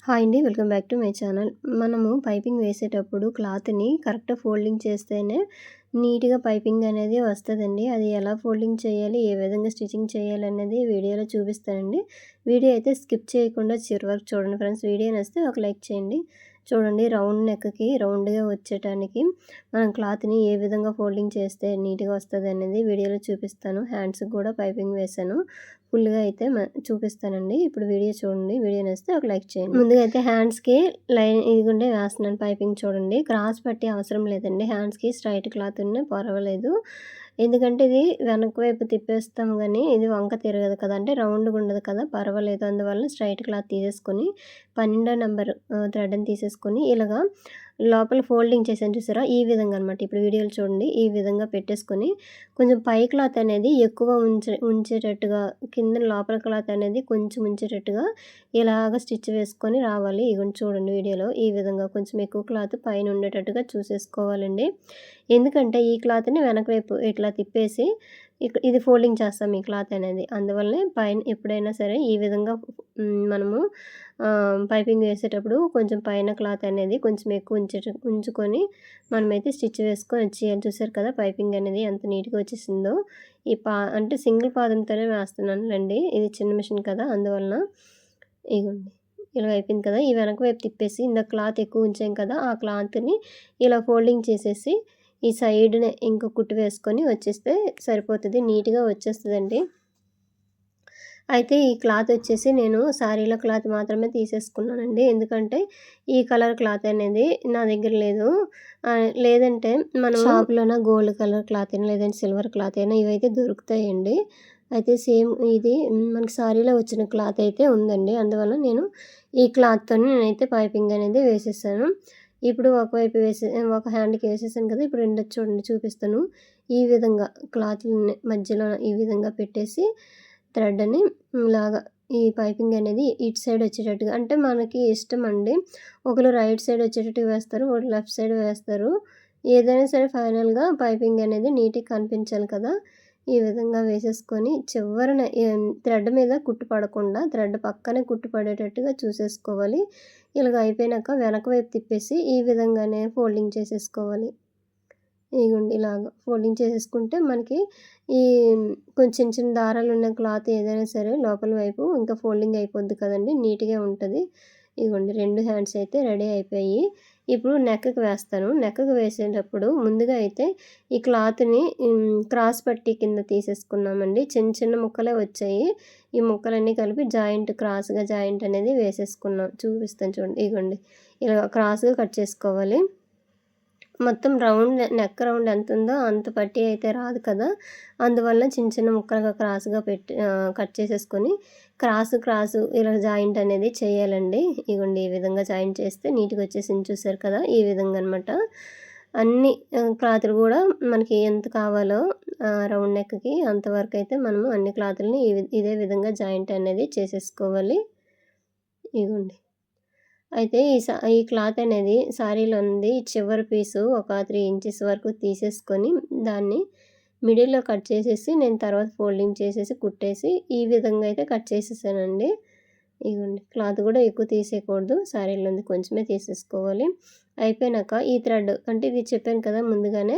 Hi అండి. Welcome back to my channel. మనము piping వేసేటప్పుడు క్లాత్‌ని కరెక్ట్ ఫోల్డింగ్ చేస్తేనే నీట్‌గా పైపింగ్ అనేది వస్తదండి. అది ఎలా ఫోల్డింగ్ చేయాలి, ఏ విధంగా స్టిచ్చింగ్ చేయాలనేది వీడియోలో చూపిస్తానండి. వీడియో అయితే స్కిప్ చేయకుండా చివరి వరకు చూడండి ఫ్రెండ్స్. వీడియో నచ్చితే ఒక లైక్ చేయండి. చూడండి, రౌండ్ నెక్‌కి రౌండ్‌గా వచ్చేటానికి మనం క్లాత్‌ని ఏ విధంగా ఫోల్డింగ్ చేస్తే నీట్‌గా వస్తదనేది వీడియోలో చూపిస్తాను. హ్యాండ్స్‌కి కూడా పైపింగ్ వేశాను. ఫుల్‌గా అయితే చూపిస్తానండి. ఇప్పుడు వీడియో చూడండి. వీడియో నచ్చితే ఒక లైక్ చేయండి. ముందుగా అయితే హ్యాండ్స్‌కి లైన్ ఇదిగోండి వేస్తున్నాను పైపింగ్ చూడండి. క్రాస్ పట్టీ అవసరం లేదండి. హ్యాండ్స్‌కి స్ట్రైట్ క్లాత్ ఉన్నా పర్వాలేదు. ఎందుకంటే ఇది వెనక వైపు తిప్పేస్తాం గానీ ఇది వంక తిరగదు కదా! అంటే రౌండ్‌గా ఉండదు కదా! పర్వాలేదు. అందువల్ల స్ట్రైట్ క్లాత్ తీసేసుకొని 12 నంబర్ థ్రెడ్‌ని తీసేసుకొని ఇలాగా లోపల ఫోల్డింగ్ చేశాను చూసారా? ఈ విధంగా అనమాట. ఇప్పుడు వీడియోలో చూడండి. ఈ విధంగా పెట్టేసుకొని కొంచెం పై క్లాత్ అనేది ఎక్కువ ఉంచేటట్టుగా, కింద లోపల క్లాత్ అనేది కొంచెం ఉంచేటట్టుగా ఇలాగ స్టిచ్ వేసుకొని రావాలి. ఇగోండి చూడండి వీడియోలో ఈ విధంగా కొంచెం ఎక్కువ క్లాత్ పైన ఉండేటట్టుగా చూసేసుకోవాలండి. ఎందుకంటే ఈ క్లాత్‌ని వెనక వైపు ఇట్లా తిప్పేసి ఇది ఫోల్డింగ్ చేస్తాం ఈ క్లాత్ అనేది. అందువల్లనే పైన ఎప్పుడైనా సరే ఈ విధంగా మనము పైపింగ్ వేసేటప్పుడు కొంచెం పైన క్లాత్ అనేది కొంచెం ఎక్కువ ఉంచుకొని మనమైతే స్టిచ్ వేసుకొని వచ్చేయాలి. చూసారు కదా పైపింగ్ అనేది ఎంత నీట్‌గా వచ్చేసిందో. అంటే సింగిల్ పాదంతోనే వేస్తున్నానులెండి. ఇది చిన్న మిషన్ కదా! అందువలన. ఇగోండి ఇలా అయిపోయింది కదా! ఈ వెనక వైపు తిప్పేసి ఇందాక క్లాత్ ఎక్కువ ఉంచాం కదా! ఆ క్లాత్‌ని ఇలా ఫోల్డింగ్ చేసేసి ఈ సైడ్‌నే ఇంకో కుట్టు వేసుకొని వచ్చేస్తే సరిపోతది. నీట్‌గా వచ్చేస్తదండి. అయితే ఈ క్లాత్ వచ్చేసి నేను సారీలో క్లాత్ మాత్రమే తీసేసుకున్నానండి. ఎందుకంటే ఈ కలర్ క్లాత్ అనేది నా దగ్గర లేదు. లేదంటే మనం షాప్‌లోన గోల్డ్ కలర్ క్లాత్ అయినా లేదంటే సిల్వర్ క్లాత్ అయినా ఇవైతే దొరుకుతాయండి. అయితే సేమ్ ఇది మనకి సారీలో వచ్చిన క్లాత్ అయితే ఉందండి. అందువల్ల నేను ఈ క్లాత్‌తోని నేనైతే పైపింగ్ అనేది వేసేసాను. ఇప్పుడు ఒకవైపు ఒక హ్యాండ్‌కి వేసేసాను కదా! ఇప్పుడు రెండోది చూడండి చూపిస్తాను. ఈ విధంగా క్లాత్‌ని మధ్యలో ఈ విధంగా పెట్టేసి థ్రెడ్‌ని ఇలాగా ఈ పైపింగ్ అనేది ఇటు సైడ్ వచ్చేటట్టుగా, అంటే మనకి ఇష్టమండి. ఒకళ్ళు రైట్ సైడ్ వచ్చేటట్టుగా వేస్తారు. ఒకళ్ళు లెఫ్ట్ సైడ్ వేస్తారు. ఏదైనా సరే ఫైనల్‌గా పైపింగ్ అనేది నీట్‌గా కనిపించాలి కదా! ఈ విధంగా వేసేసుకొని చివరన థ్రెడ్ మీద కుట్టు పడకుండా థ్రెడ్ పక్కనే కుట్టు పడేటట్టుగా చూసేసుకోవాలి. ఇలాగ అయిపోయినాక వెనక వైపు తిప్పేసి ఈ విధంగానే ఫోల్డింగ్ చేసేసుకోవాలి. ఇగోండి ఇలాగ ఫోల్డింగ్ చేసేసుకుంటే మనకి ఈ కొంచెం చిన్న చిన్న దారాలున్న క్లాత్ ఏదైనా సరే లోపల వైపు ఇంకా ఫోల్డింగ్ అయిపోద్ది కదండీ! నీట్‌గా ఉంటది. ఇగోండి 2 హ్యాండ్స్ అయితే రెడీ అయిపోయాయి. ఇప్పుడు నెక్‌కి వేస్తాను. నెక్‌కి వేసేటప్పుడు ముందుగా అయితే ఈ క్లాత్‌ని క్రాస్ పట్టీ కింద తీసేసుకున్నామండి. చిన్న చిన్న ముక్కలే వచ్చాయి. ఈ ముక్కలన్నీ కలిపి క్రాస్‌గా జాయింట్ అనేది వేసేసుకున్నాం. చూపిస్తాను చూడండి. ఇగోండి ఇలా క్రాస్‌గా కట్ చేసుకోవాలి. మొత్తం నెక్ రౌండ్ ఎంతుందో అంత పట్టీ అయితే రాదు కదా! అందువల్ల చిన్న చిన్న ముక్కలుగా క్రాస్‌గా కట్ చేసేసుకొని క్రాసు ఇలా జాయింట్ అనేది చేయాలండి. ఇగోండి ఈ విధంగా జాయింట్ చేస్తే నీట్‌గా వచ్చేసింది చూసారు కదా! ఈ విధంగా అనమాట. అన్ని క్లాతులు గూడా మనకి ఎంత కావాలో రౌండ్ నెక్‌కి అంతవరకైతే మనము అన్ని క్లాతులని ఇదే విధంగా జాయింట్ అనేది చేసేసుకోవాలి. ఇగోండి. అయితే ఈ క్లాత్ అనేది సారీలోనిది చివరి పీసు ఒక 3 ఇంచెస్ వరకు తీసేసుకొని దాన్ని మిడిల్‌లో కట్ చేసేసి నేను తర్వాత ఫోల్డింగ్ చేసేసి కుట్టేసి ఈ విధంగా అయితే కట్ చేసేసానండి. ఇగోండి క్లాత్ కూడా ఎక్కువ తీసేయకూడదు. సారీలోనిది కొంచెమే తీసేసుకోవాలి. అయిపోయినాక ఈ థ్రెడ్ అంటే ఇది చెప్పాను కదా ముందుగానే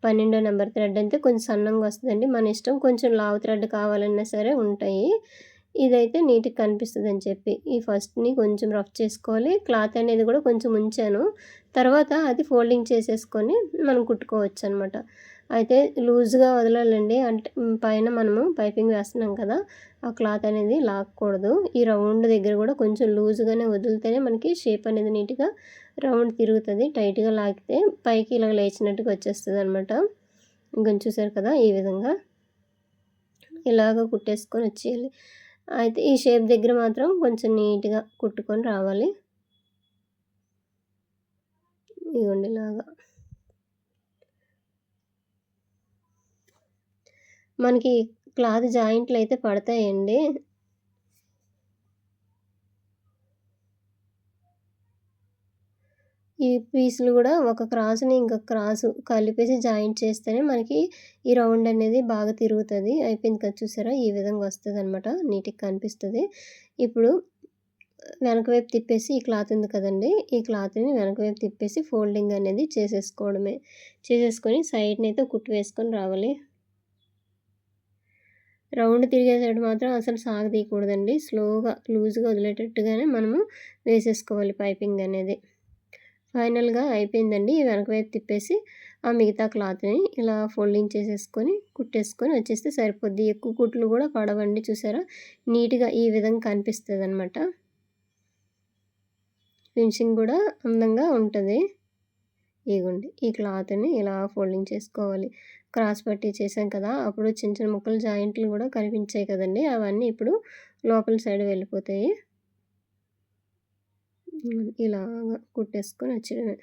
12 నంబర్ థ్రెడ్ అయితే కొంచెం సన్నంగా వస్తదండి. మన ఇష్టం, కొంచెం లావు థ్రెడ్ కావాలన్నా సరే ఉంటాయి. ఇదైతే నీట్‌గా కనిపిస్తదని చెప్పి ఈ ఫస్ట్‌ని కొంచెం రఫ్ చేసుకోవాలి. క్లాత్ అనేది కూడా కొంచెం ఉంచాను. తర్వాత అది ఫోల్డింగ్ చేసేసుకొని మనం కుట్టుకోవచ్చనమాట. అయితే లూజ్‌గా వదలాలండి. అంటే పైన మనము పైపింగ్ వేస్తున్నాం కదా! ఆ క్లాత్ అనేది లాక్కూడదు. ఈ రౌండ్ దగ్గర కూడా కొంచెం లూజ్‌గానే వదిలితేనే మనకి షేప్ అనేది నీట్‌గా రౌండ్ తిరుగుతది. టైట్‌గా లాగితే పైకి ఇలా లేచినట్టుగా వచ్చేస్తదనమాట. ఇంకొంచెం చూసారు కదా! ఈ విధంగా ఇలాగ కుట్టేసుకొని వచ్చేయాలి. అయితే ఈ షేప్ దగ్గర మాత్రం కొంచెం నీట్‌గా కుట్టుకొని రావాలి. ఇగోండి ఇలాగా. మనకి క్లాత్ జాయింట్‌లయితే పడతాయండి. ఈ పీసులు గూడా ఒక క్రాస్‌ని ఇంకొక క్రాసు కలిపేసి జాయింట్ చేస్తేనే మనకి ఈ రౌండ్ అనేది బాగా తిరుగుతది. అయిపోయింది కదా! చూసారా? ఈ విధంగా వస్తదనమాట. నీట్‌గా కనిపిస్తది. ఇప్పుడు వెనక వైపు తిప్పేసి ఈ క్లాత్ ఉంది కదండీ! ఈ క్లాత్‌ని వెనక వైపు తిప్పేసి ఫోల్డింగ్ అనేది చేసేసుకోవడమే. చేసేసుకొని సైడ్‌నైతే కుట్టు వేసుకొని రావాలి. రౌండ్ తిరిగే సైడ్ మాత్రం అసలు సాగదీయకూడదండి. స్లోగా లూజ్‌గా వదిలేటట్టుగానే మనము వేసేసుకోవాలి పైపింగ్ అనేది. ఫైనల్‌గా అయిపోయిందండి. వెనక వైపు తిప్పేసి ఆ మిగతా క్లాత్‌ని ఇలా ఫోల్డింగ్ చేసేసుకొని కుట్టేసుకొని వచ్చేస్తే సరిపోద్ది. ఎక్కువ కుట్లు కూడా పడవండి చూసారా? నీట్‌గా ఈ విధంగా కనిపిస్తదనమాట. ఫినిషింగ్ కూడా అందంగా ఉంటది. ఇగోండి ఈ క్లాత్‌ని ఇలా ఫోల్డింగ్ చేసుకోవాలి. క్రాస్ పట్టీ చేసాం కదా! అప్పుడు చిన్న చిన్న ముక్కలు జాయింట్లు కూడా కనిపించాయి కదండీ! అవన్నీ ఇప్పుడు లోపల సైడ్ వెళ్ళిపోతాయి. ఇలాగా కుట్టేసుకొని వచ్చేయడమే.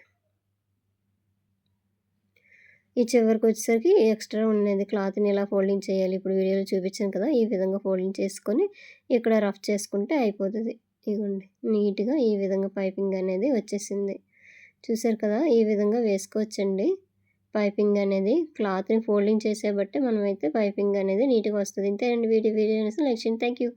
ఈ చివరికొచ్చేసరికి ఎక్స్‌ట్రా ఉన్నది క్లాత్‌ని ఇలా ఫోల్డింగ్ చేయాలి. ఇప్పుడు వీడియోలో చూపించాను కదా! ఈ విధంగా ఫోల్డింగ్ చేసుకొని ఇక్కడ రఫ్ చేసుకుంటే అయిపోతది. ఇగోండి నీట్‌గా ఈ విధంగా పైపింగ్ అనేది వచ్చేసింది. చూసారు కదా! ఈ విధంగా వేసుకోవచ్చండి. పైపింగ్ అనేది క్లాత్‌ని ఫోల్డింగ్ చేసే బట్టే మనమైతే పైపింగ్ అనేది నీట్‌గా వస్తది. ఇంతేనండి వీడియో. వీడియో నచ్చితే లైక్ చేయండి. Thank you.